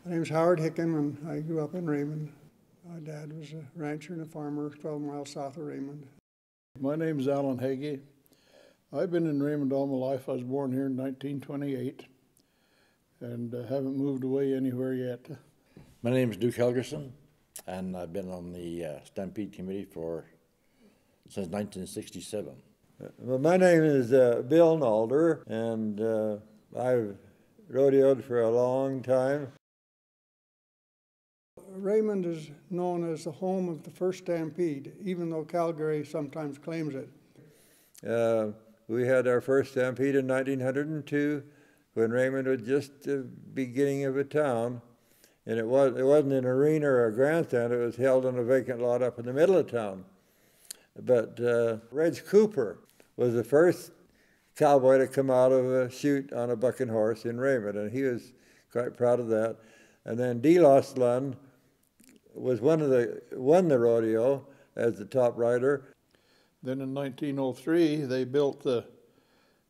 My name's Howard Hicken, and I grew up in Raymond. My dad was a rancher and a farmer 12 miles south of Raymond. My name's Alan Hagee. I've been in Raymond all my life. I was born here in 1928 and haven't moved away anywhere yet. My name's Duke Helgerson, and I've been on the Stampede Committee since 1967. Well, my name is Bill Nalder, and I've rodeoed for a long time. Raymond is known as the home of the first Stampede, even though Calgary sometimes claims it. We had our first Stampede in 1902 when Raymond was just the beginning of a town. And it wasn't an arena or a grandstand, it was held on a vacant lot up in the middle of town. But Reg Cooper was the first cowboy to come out of a chute on a bucking horse in Raymond, and he was quite proud of that. And then Delos Lund won the rodeo as the top rider. Then in 1903, they built the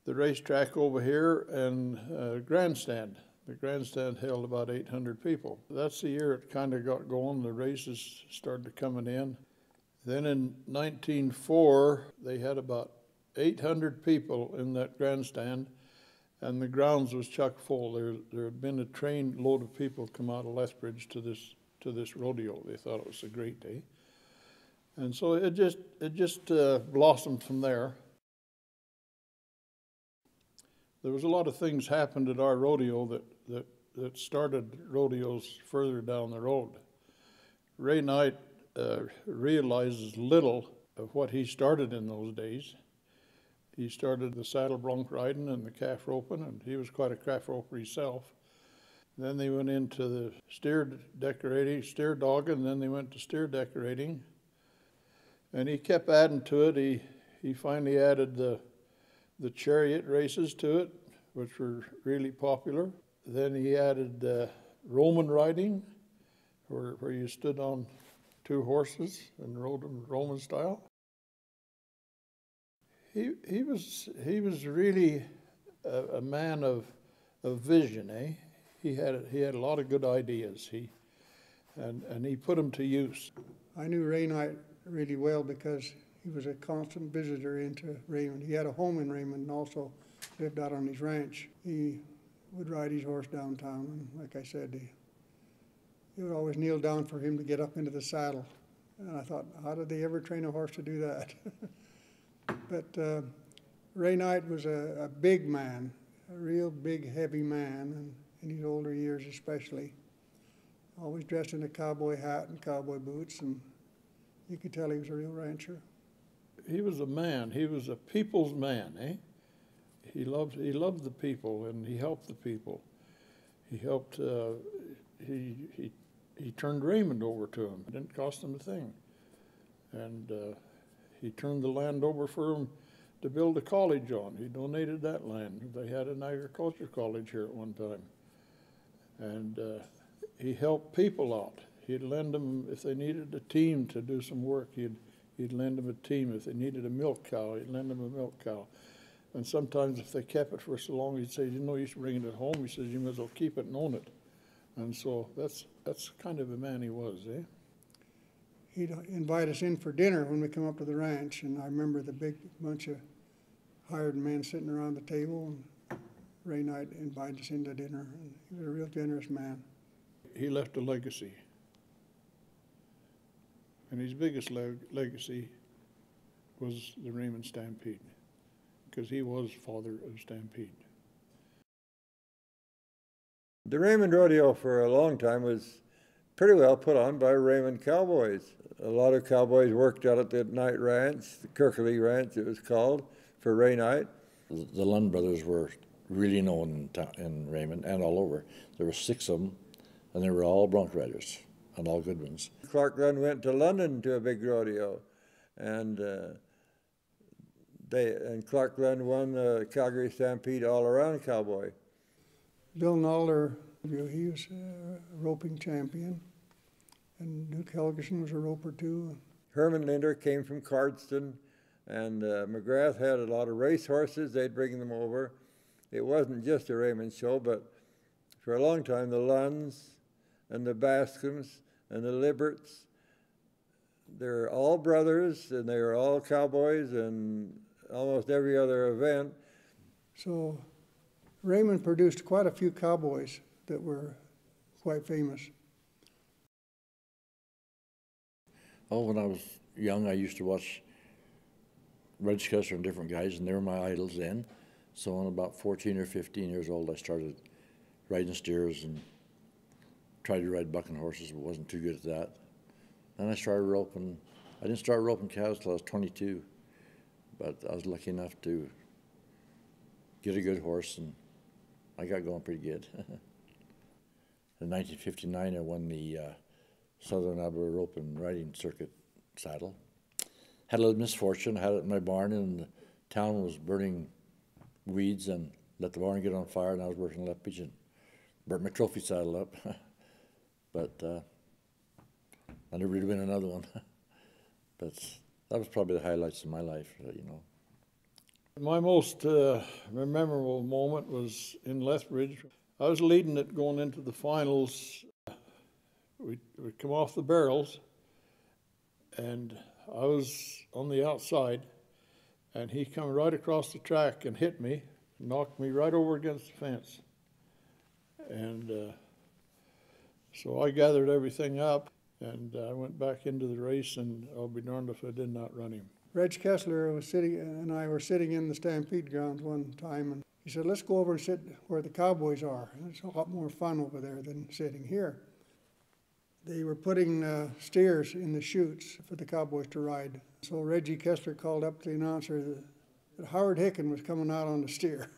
racetrack over here and a grandstand. The grandstand held about 800 people. That's the year it kind of got going. The races started coming in. Then in 1904, they had about 800 people in that grandstand, and the grounds was chock full. There had been a train load of people come out of Lethbridge to this rodeo. They thought it was a great day. And so it just blossomed from there. There was a lot of things happened at our rodeo that started rodeos further down the road. Ray Knight realizes little of what he started in those days. He started the saddle bronc riding and the calf roping, and he was quite a calf roper himself. Then they went into the steer dogging, and then they went to steer decorating. And he kept adding to it. He finally added the chariot races to it, which were really popular. Then he added Roman riding, where you stood on two horses and rode them Roman style. He was really a man of vision, eh? He had a lot of good ideas. And he put them to use. I knew Ray Knight really well because he was a constant visitor into Raymond. He had a home in Raymond and also lived out on his ranch. He would ride his horse downtown, and like I said, he would always kneel down for him to get up into the saddle. And I thought, how did they ever train a horse to do that? But Ray Knight was a big man, a real big, heavy man, and in his older years especially. Always dressed in a cowboy hat and cowboy boots, and you could tell he was a real rancher. He was a man. He was a people's man, eh? He loved the people, and he helped the people. He helped. He turned Raymond over to him. It didn't cost him a thing, and he turned the land over for him to build a college on. He donated that land. They had an agriculture college here at one time, and he helped people out. He'd lend them, if they needed a team to do some work, he'd lend them a team. If they needed a milk cow, he'd lend them a milk cow. And sometimes if they kept it for so long, he'd say, you know, you should bring it home. He says, you might as well keep it and own it. And so that's kind of a man he was, eh? He'd invite us in for dinner when we come up to the ranch, and I remember the big bunch of hired men sitting around the table, and Ray Knight invited us into dinner. And he was a real generous man. He left a legacy. And his biggest legacy was the Raymond Stampede, because he was father of Stampede. The Raymond Rodeo for a long time was pretty well put on by Raymond Cowboys. A lot of cowboys worked out at the Knight Ranch, the Kirkley Ranch it was called, for Ray Knight. The Lund brothers were really known in Raymond and all over. There were 6 of them, and they were all bronc riders, and all good ones. Clark Lund went to London to a big rodeo, and Clark Lund won the Calgary Stampede all-around cowboy. Bill Nalder, he was a roping champion, and Duke Helgerson was a roper too. Herman Linder came from Cardston, and McGrath had a lot of race horses. They'd bring them over. It wasn't just a Raymond show, but for a long time the Lunds and the Bascoms and the Liberts. They're all brothers, and they're all cowboys in almost every other event. So Raymond produced quite a few cowboys that were quite famous. Oh, when I was young, I used to watch Red Kessler and different guys, and they were my idols then. So when about 14 or 15 years old, I started riding steers and tried to ride bucking horses, but wasn't too good at that. Then I started roping. I didn't start roping cows till I was 22, but I was lucky enough to get a good horse, and I got going pretty good. In 1959, I won the Southern Alberta Rope and Riding Circuit saddle. Had a little misfortune. I had it in my barn, and the town was burning weeds and let the barn get on fire, and I was working Lepage and burnt my trophy saddle up. But I never really win another one. But that was probably the highlights of my life, you know. My most memorable moment was in Lethbridge. I was leading it going into the finals. We'd come off the barrels, and I was on the outside, and he come right across the track and hit me, knocked me right over against the fence. And so I gathered everything up, and I went back into the race, and I'll be darned if I did not run him. Reg Kessler and I were sitting in the Stampede grounds one time, and he said, let's go over and sit where the Cowboys are. It's a lot more fun over there than sitting here. They were putting steers in the chutes for the Cowboys to ride. So Reggie Kessler called up the announcer that Howard Hicken was coming out on the steer.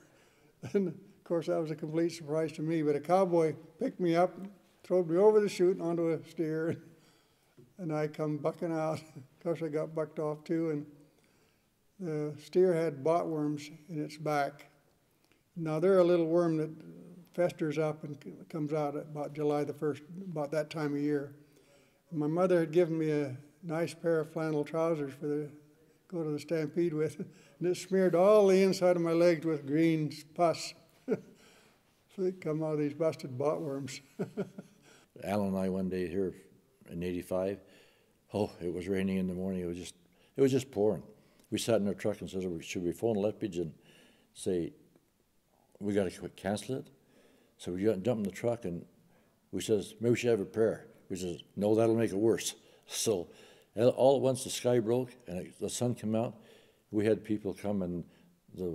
And of course that was a complete surprise to me, but a cowboy picked me up, threw me over the chute and onto a steer, and I come bucking out. Of course I got bucked off too, and the steer had botworms in its back. Now they're a little worm that festers up and comes out at about July the 1st, about that time of year. My mother had given me a nice pair of flannel trousers for go to the Stampede with, and it smeared all the inside of my legs with green pus. So they come out of these busted botworms. Alan and I one day here in '85, oh, it was raining in the morning. It was just pouring. We sat in our truck and said, should we phone Lepage and say, we got to cancel it? So we got and jumped in the truck, and we says, maybe we should have a prayer. We says, no, that'll make it worse. So all at once the sky broke and the sun came out. We had people come, and there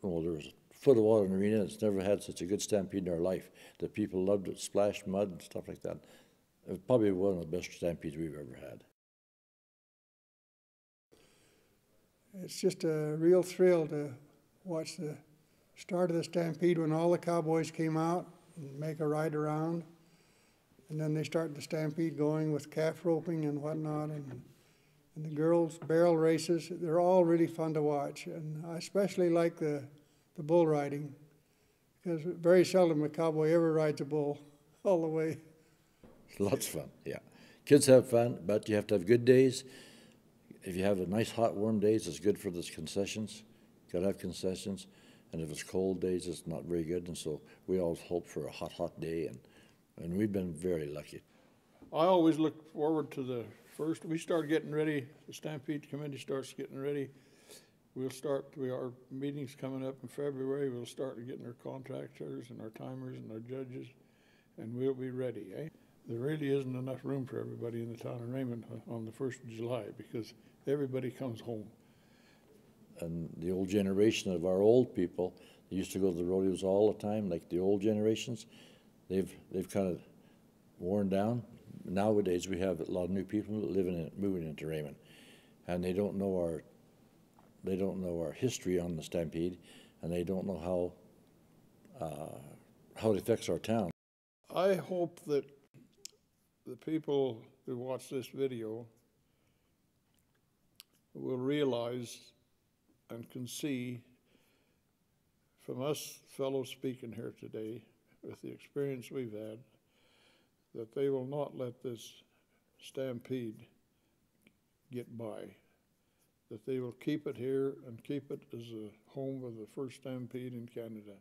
was a foot of water in the arena. It's never had such a good stampede in our life. The people loved it, splashed mud and stuff like that. It was probably one of the best stampedes we've ever had. It's just a real thrill to watch the start of the Stampede when all the cowboys came out and make a ride around. And then they start the Stampede going with calf roping and whatnot. And the girls' barrel races, they're all really fun to watch. And I especially like the bull riding, because very seldom a cowboy ever rides a bull all the way. Lots of fun, yeah. Kids have fun, but you have to have good days. If you have a nice hot warm days, it's good for the concessions. Got to have concessions. And if it's cold days, it's not very good. And so we always hope for a hot day, and we've been very lucky. I always look forward to the first. We start getting ready. The Stampede Committee starts getting ready. We'll start. Our meetings coming up in February. We'll start getting our contractors and our timers and our judges, and we'll be ready. There really isn't enough room for everybody in the town of Raymond on the 1st of July because everybody comes home. And the old generation of our old people, they used to go to the rodeos all the time, like the old generations. They've kind of worn down. Nowadays we have a lot of new people moving into Raymond, and they don't know our history on the Stampede, and they don't know how it affects our town. I hope that the people who watch this video will realize and can see from us fellows speaking here today, with the experience we've had, that they will not let this Stampede get by, that they will keep it here and keep it as a home of the first Stampede in Canada.